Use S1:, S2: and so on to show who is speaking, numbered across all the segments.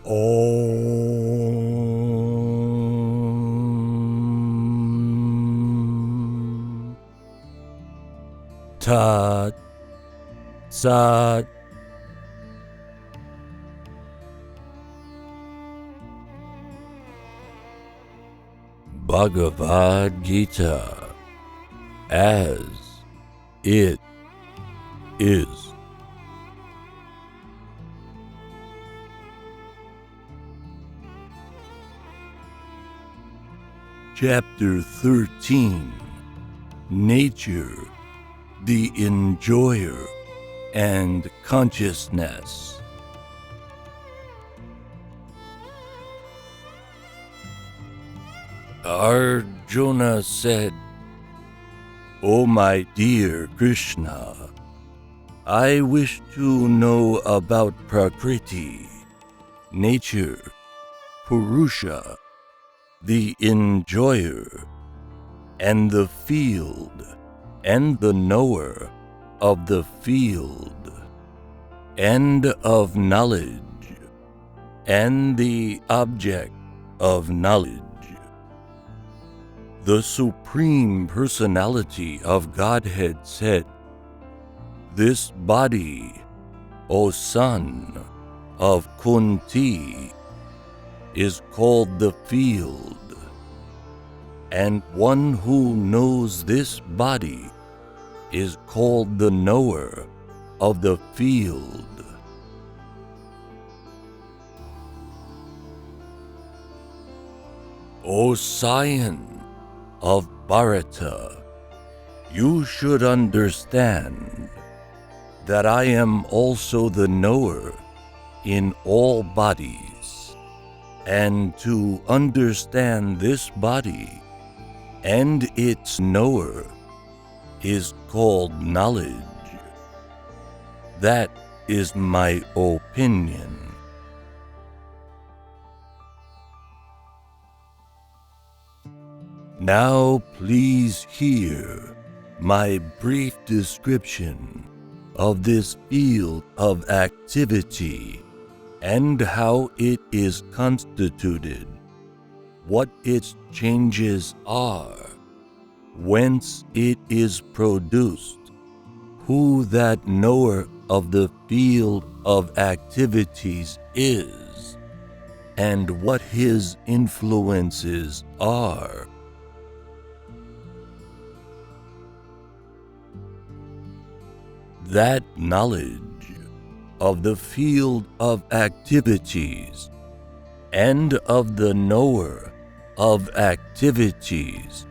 S1: Om Tat Sat. Bhagavad Gita as it is. Chapter 13. Nature, the Enjoyer, and Consciousness. Arjuna said, "O my dear Krishna, I wish to know about Prakriti, nature, Purusha, the enjoyer, and the field, and the knower of the field, and of knowledge, and the object of knowledge. The Supreme Personality of Godhead said, 'This body, O son of Kunti, is called the field, and one who knows this body is called the knower of the field.' O scion of Bharata, you should understand that I am also the knower in all bodies, and to understand this body and its knower is called knowledge. That is my opinion." Now please hear my brief description of this field of activity and how it is constituted, what its changes are, whence it is produced, who that knower of the field of activities is, and what his influences are. That knowledge of the field of activities and of the knower of activities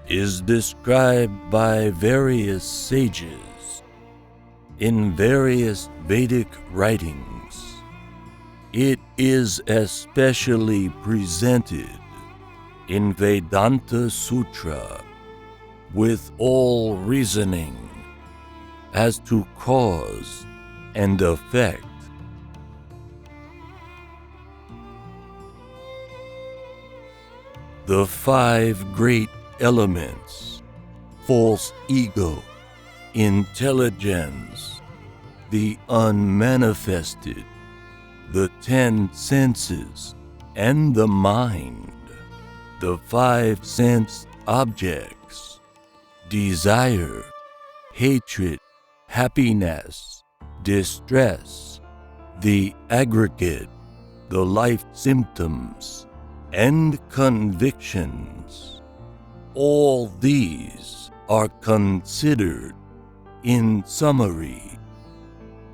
S1: is described by various sages in various Vedic writings. It is especially presented in Vedanta Sūtra with all reasoning as to cause and effect. The 5 great elements, false ego, intelligence, the unmanifested, the 10 senses, and the mind, the 5 sense objects, desire, hatred, happiness, distress, the aggregate, the life symptoms, and convictions. All these are considered, in summary,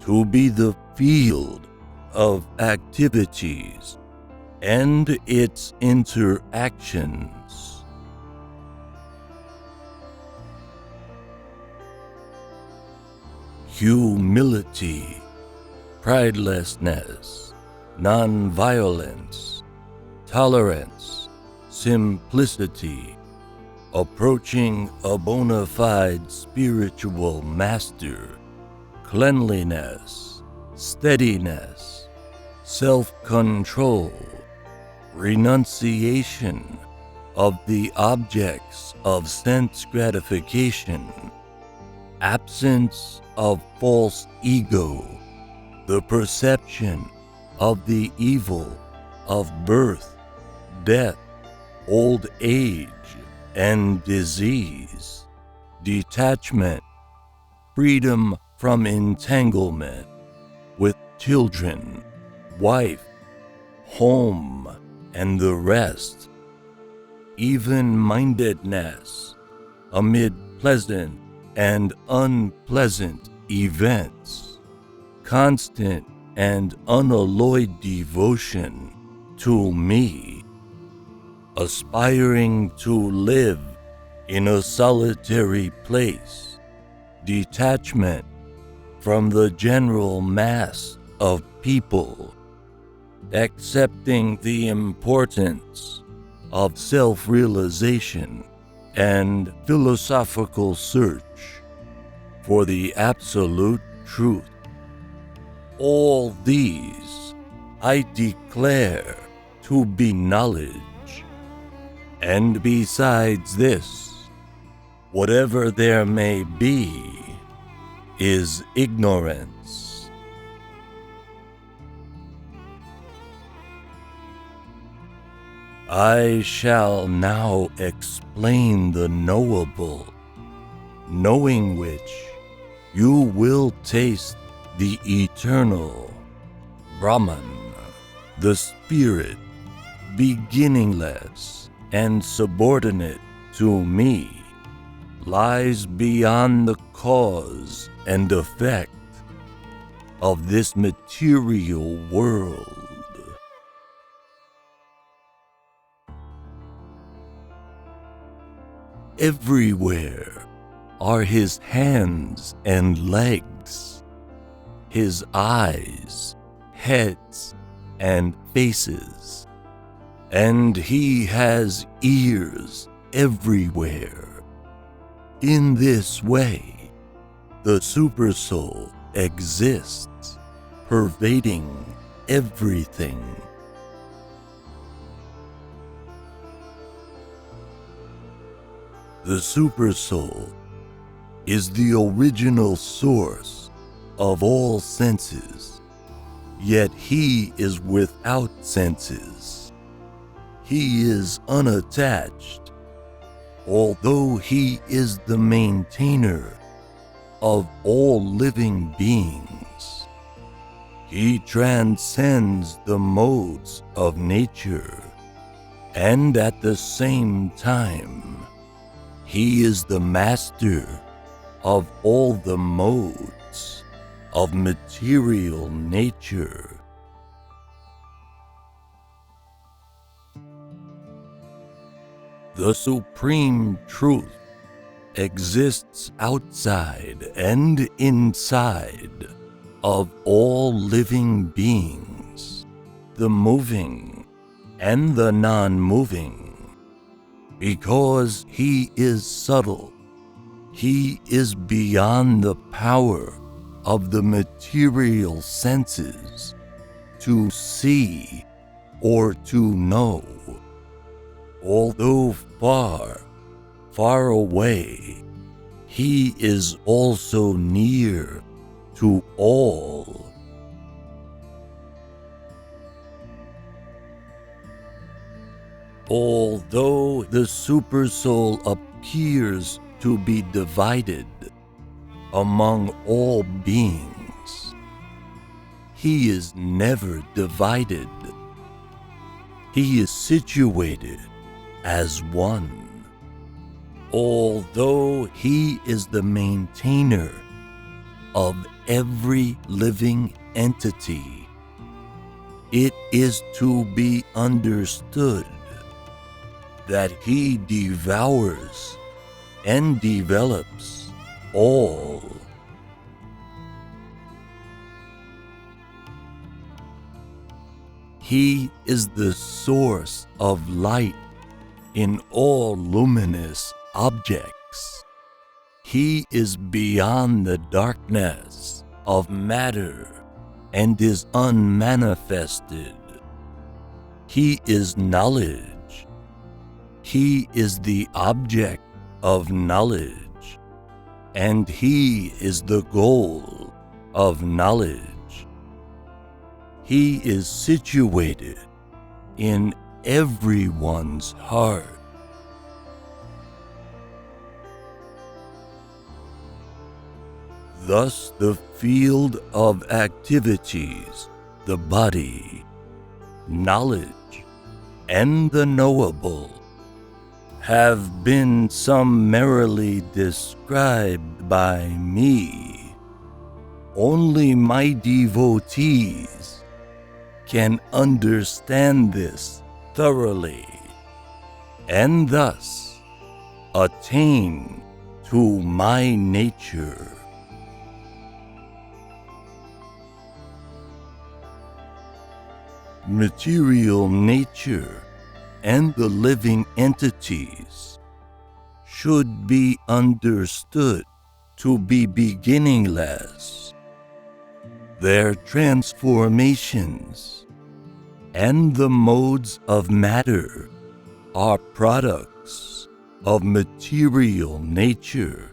S1: to be the field of activities and its interactions. Humility, pridelessness, non-violence, tolerance, simplicity, approaching a bona fide spiritual master, cleanliness, steadiness, self-control, renunciation of the objects of sense gratification, absence of false ego, the perception of the evil of birth, death, old age, and disease, detachment, freedom from entanglement with children, wife, home, and the rest, even-mindedness amid pleasant and unpleasant events, constant and unalloyed devotion to me, aspiring to live in a solitary place, detachment from the general mass of people, accepting the importance of self-realization and philosophical search for the absolute truth. All these I declare to be knowledge, and besides this, whatever there may be is ignorance. I shall now explain the knowable, knowing which you will taste the eternal Brahman, the spirit, beginningless and subordinate to me, lies beyond the cause and effect of this material world. Everywhere are his hands and legs, his eyes, heads, and faces, and he has ears everywhere. In this way, the Supersoul exists, pervading everything. The Supersoul is the original source of all senses, yet he is without senses. He is unattached, although he is the maintainer of all living beings. He transcends the modes of nature, and at the same time, he is the master of all the modes of material nature. The Supreme Truth exists outside and inside of all living beings, the moving and the non-moving. Because he is subtle, he is beyond the power of the material senses to see or to know. Although far, far away, he is also near to all. Although the Supersoul appears to be divided among all beings, he is never divided. He is situated as one. Although he is the maintainer of every living entity, it is to be understood that he devours and develops all. He is the source of light in all luminous objects. He is beyond the darkness of matter and is unmanifested. He is knowledge. He is the object of knowledge, and he is the goal of knowledge. He is situated in everyone's heart. Thus, the field of activities, the body, knowledge, and the knowable, have been summarily described by me. Only my devotees can understand this thoroughly, and thus attain to my nature. Material nature and the living entities should be understood to be beginningless. Their transformations and the modes of matter are products of material nature.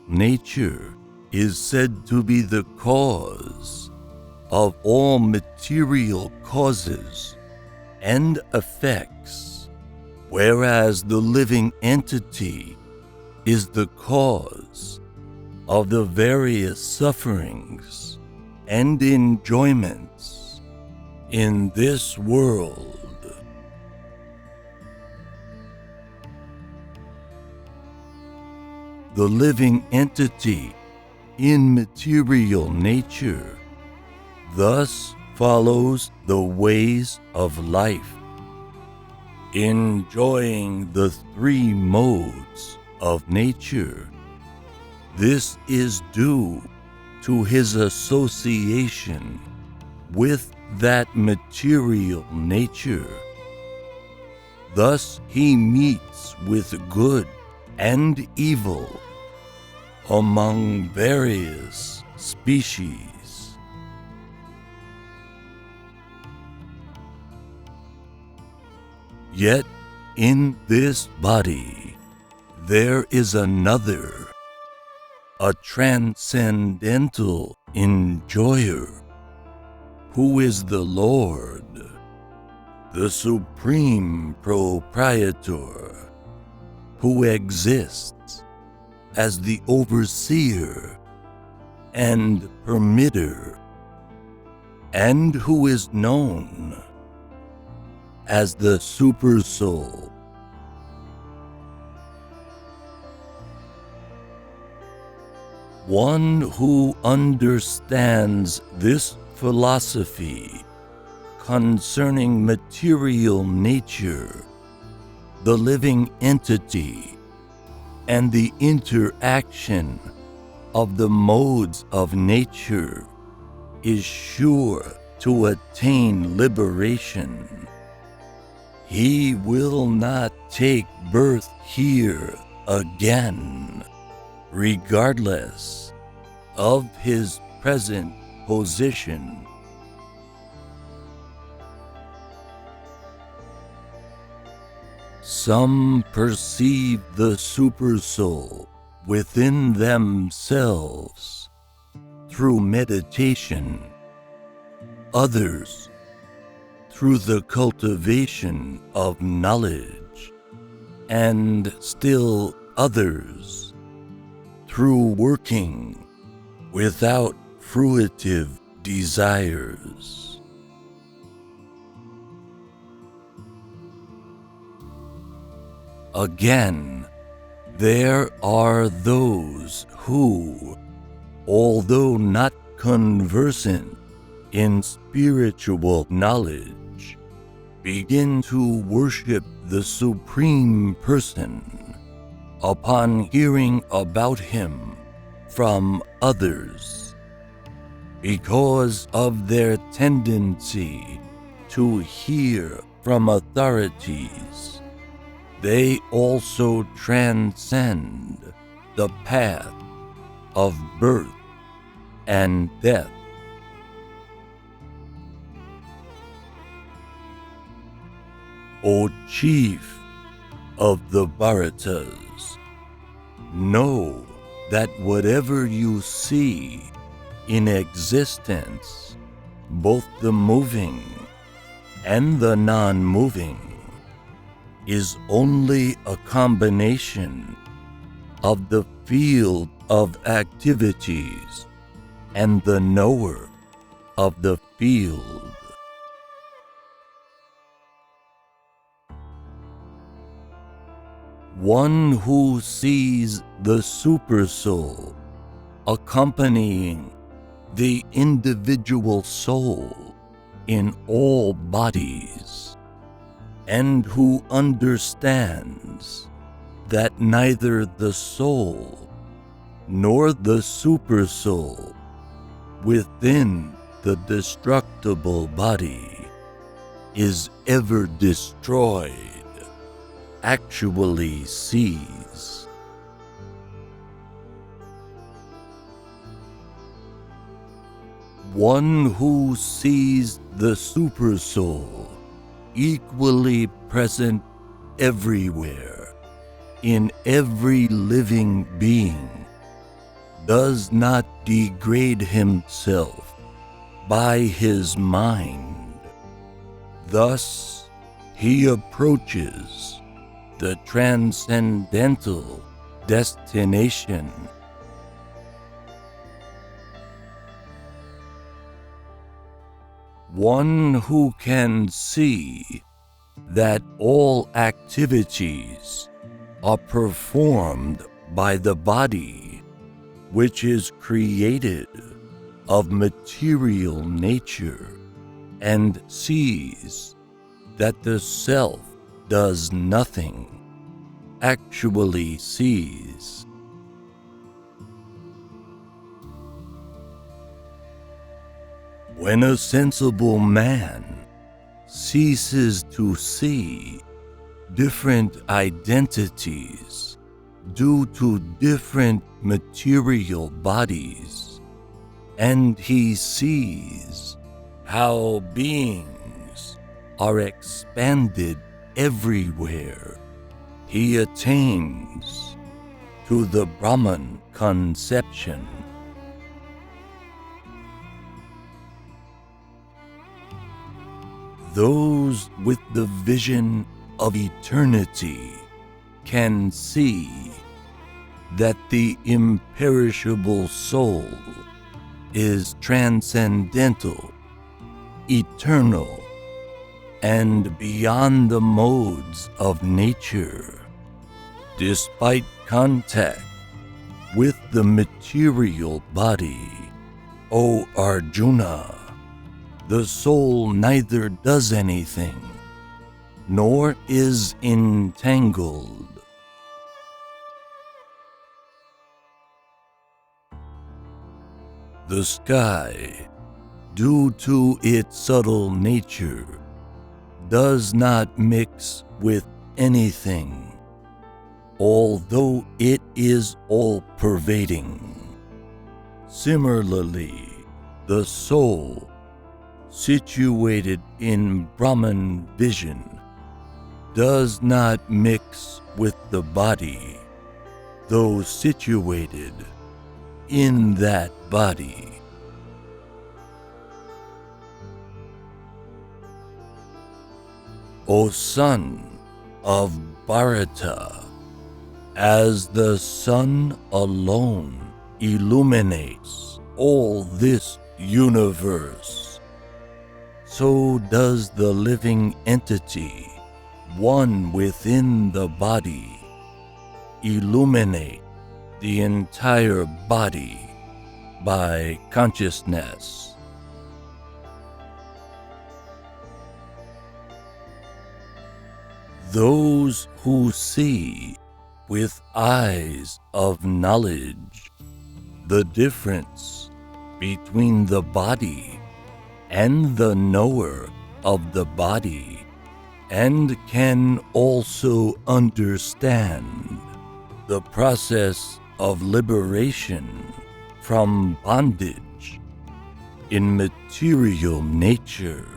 S1: Nature is said to be the cause of all material causes and effects, whereas the living entity is the cause of the various sufferings and enjoyments in this world. The living entity in material nature thus follows the ways of life, enjoying the three modes of nature. This is due to his association with that material nature. Thus he meets with good and evil among various species. Yet in this body there is another, a transcendental enjoyer, who is the Lord, the Supreme Proprietor, who exists as the overseer and permitter, and who is known as the Supersoul. One who understands this philosophy concerning material nature, the living entity, and the interaction of the modes of nature is sure to attain liberation. He will not take birth here again, regardless of his present position. Some perceive the Supersoul within themselves through meditation, others through the cultivation of knowledge, and still others through working without fruitive desires. Again, there are those who, although not conversant in spiritual knowledge, begin to worship the Supreme Person upon hearing about him from others, because of their tendency to hear from authorities. They also transcend the path of birth and death. O chief of the Bharatas, know that whatever you see in existence, both the moving and the non-moving, is only a combination of the field of activities and the knower of the field. One who sees the supersoul accompanying the individual soul in all bodies, and who understands that neither the soul nor the supersoul within the destructible body is ever destroyed, actually sees. One who sees the supersoul equally present everywhere, in every living being, does not degrade himself by his mind. Thus, he approaches the transcendental destination. One who can see that all activities are performed by the body, which is created of material nature, and sees that the self does nothing, actually sees. When a sensible man ceases to see different identities due to different material bodies, and he sees how beings are expanded everywhere, he attains to the Brahman conception. Those with the vision of eternity can see that the imperishable soul is transcendental, eternal, and beyond the modes of nature. Despite contact with the material body, O Arjuna, the soul neither does anything, nor is entangled. The sky, due to its subtle nature, does not mix with anything, although it is all-pervading. Similarly, the soul, situated in Brahman vision, does not mix with the body, though situated in that body. O son of Bharata, as the sun alone illuminates all this universe, so does the living entity, one within the body, illuminate the entire body by consciousness. Those who see with eyes of knowledge the difference between the body and the knower of the body, and can also understand the process of liberation from bondage in material nature,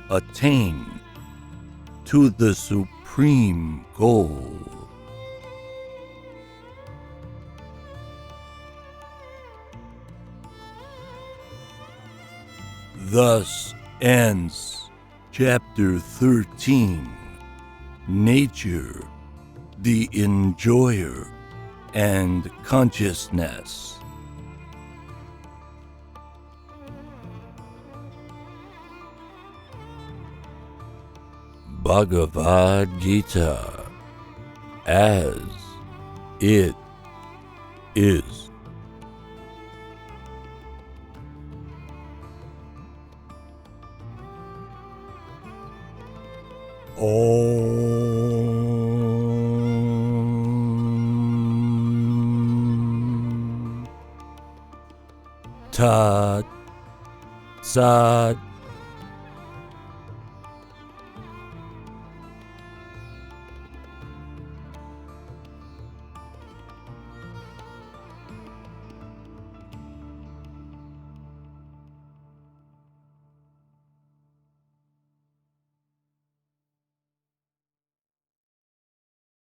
S1: attain to the supreme goal. Thus ends Chapter 13, Nature, the Enjoyer, and Consciousness. Bhagavad Gita, as it is. Om Tat Sat